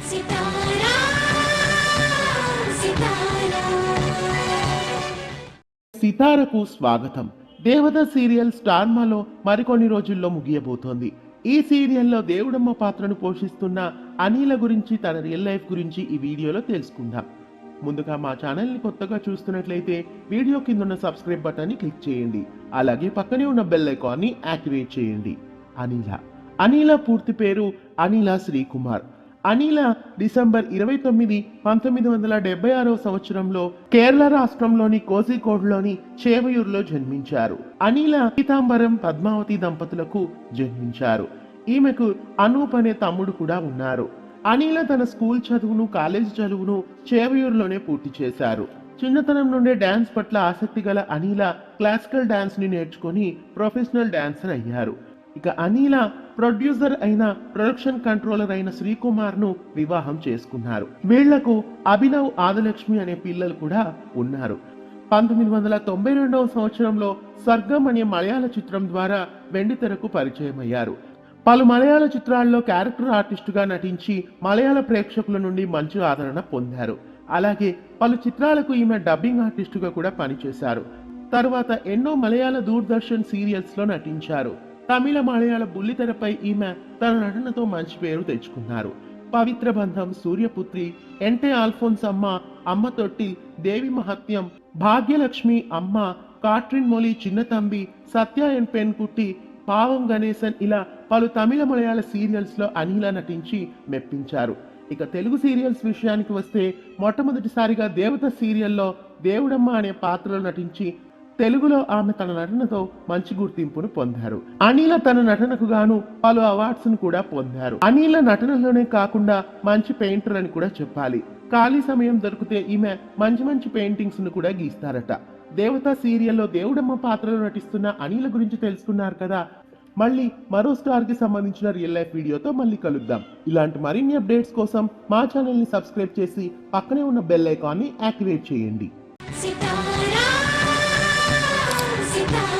సితారా సితారా సితారకు స్వాగతం. దేవత serial star మాలో మరికొన్ని రోజుల్లో ముగియబోతోంది. ఈ సీరియల్లో దేవుడమ్మ పాత్రను పోషిస్తున్న అనిల గురించి, తన రియల్ లైఫ్ గురించి ఈ వీడియోలో తెలుసుకుందాం. ముందుగా మా ఛానల్ని కొత్తగా చూస్తున్నట్లయితే వీడియో కింద ఉన్న సబ్స్క్రైబ్ బటన్ని క్లిక్ చేయండి. అలాగే పక్కనే ఉన్న బెల్ ఐకాన్ని యాక్టివేట్ చేయండి. అనిల పూర్తి పేరు అనిల శ్రీకుమార్. అనిల డిసెంబర్ 29, 1976 సంవత్సరంలో కేరళ రాష్ట్రంలోని కోజికోడ్లోని చేవయూరులో జన్మించారు. అనిల పీతాంబరం పద్మావతి దంపతులకు జన్మించారు. ఈమెకు అనూప్ అనే తమ్ముడు కూడా ఉన్నారు. అనిల తన స్కూల్ చదువును, కాలేజీ చదువును చేవయూరులోనే పూర్తి చేశారు. చిన్నతనం నుండే డాన్స్ పట్ల ఆసక్తి గల అనిల క్లాసికల్ డాన్స్ ని నేర్చుకుని ప్రొఫెషనల్ డాన్సర్ అయ్యారు. ఇక అనిల ప్రొడ్యూసర్ అయిన, ప్రొడక్షన్ కంట్రోలర్ అయిన శ్రీకుమార్ ను వివాహం చేసుకున్నారు. వీళ్లకు అభినవ్, ఆదిలక్ష్మి అనే పిల్లలు కూడా ఉన్నారు. 1992వ సంవత్సరంలో స్వర్గం అనే మలయాళ చిత్రం ద్వారా వెండితెరకు పరిచయం అయ్యారు. పలు మలయాళ చిత్రాల్లో క్యారెక్టర్ ఆర్టిస్టుగా నటించి మలయాళ ప్రేక్షకుల నుండి మంచి ఆదరణ పొందారు. అలాగే పలు చిత్రాలకు ఈమె డబ్బింగ్ ఆర్టిస్టుగా కూడా పనిచేశారు. తర్వాత ఎన్నో మలయాళ దూరదర్శన్ సీరియల్స్ లో నటించారు. తమిళ, మలయాళ బుల్లితెరపై ఈమె తన నటనతో మంచి పేరు తెచ్చుకున్నారు. పవిత్ర బంధం, సూర్యపుత్రి, ఎంటే ఆల్ఫోన్స్ అమ్మ, అమ్మ తొట్టి, దేవి మహత్యం, భాగ్యలక్ష్మి అమ్మ, కాట్రిన్ మొలి, చిన్నతంబి, సత్య ఎన్ పెన్కుట్టి, పావం గణేశన్ ఇలా పలు తమిళ, మలయాళ సీరియల్స్ లో అనిల నటించి మెప్పించారు. ఇక తెలుగు సీరియల్స్ విషయానికి వస్తే మొట్టమొదటిసారిగా దేవత సీరియల్లో దేవుడమ్మ అనే పాత్రలో నటించి తెలుగులో ఆమె తన నటనతో మంచి గుర్తింపును పొందారు. అనిల తన నటనకు గాను పలు అవార్డ్స్ ను కూడా పొందారు. అనిల నటనలోనే కాకుండా మంచి పెయింటర్ అని కూడా చెప్పాలి. ఖాళీ సమయం దొరికితే ఈమె మంచి మంచి పెయింటింగ్స్ ను కూడా గీస్తారట. దేవత సీరియల్లో దేవుడమ్మ పాత్రలో నటిస్తున్న అనిల గురించి తెలుసుకున్నారు కదా. మళ్ళీ మరో స్టార్ కి సంబంధించిన రియల్ లైఫ్ వీడియోతో మళ్ళీ కలుద్దాం. ఇలాంటి మరిన్ని అప్డేట్స్ కోసం మా ఛానల్ ని సబ్స్క్రైబ్ చేసి పక్కనే ఉన్న బెల్ ఐకాన్ ని యాక్టివేట్ చేయండి. సితారా సితారా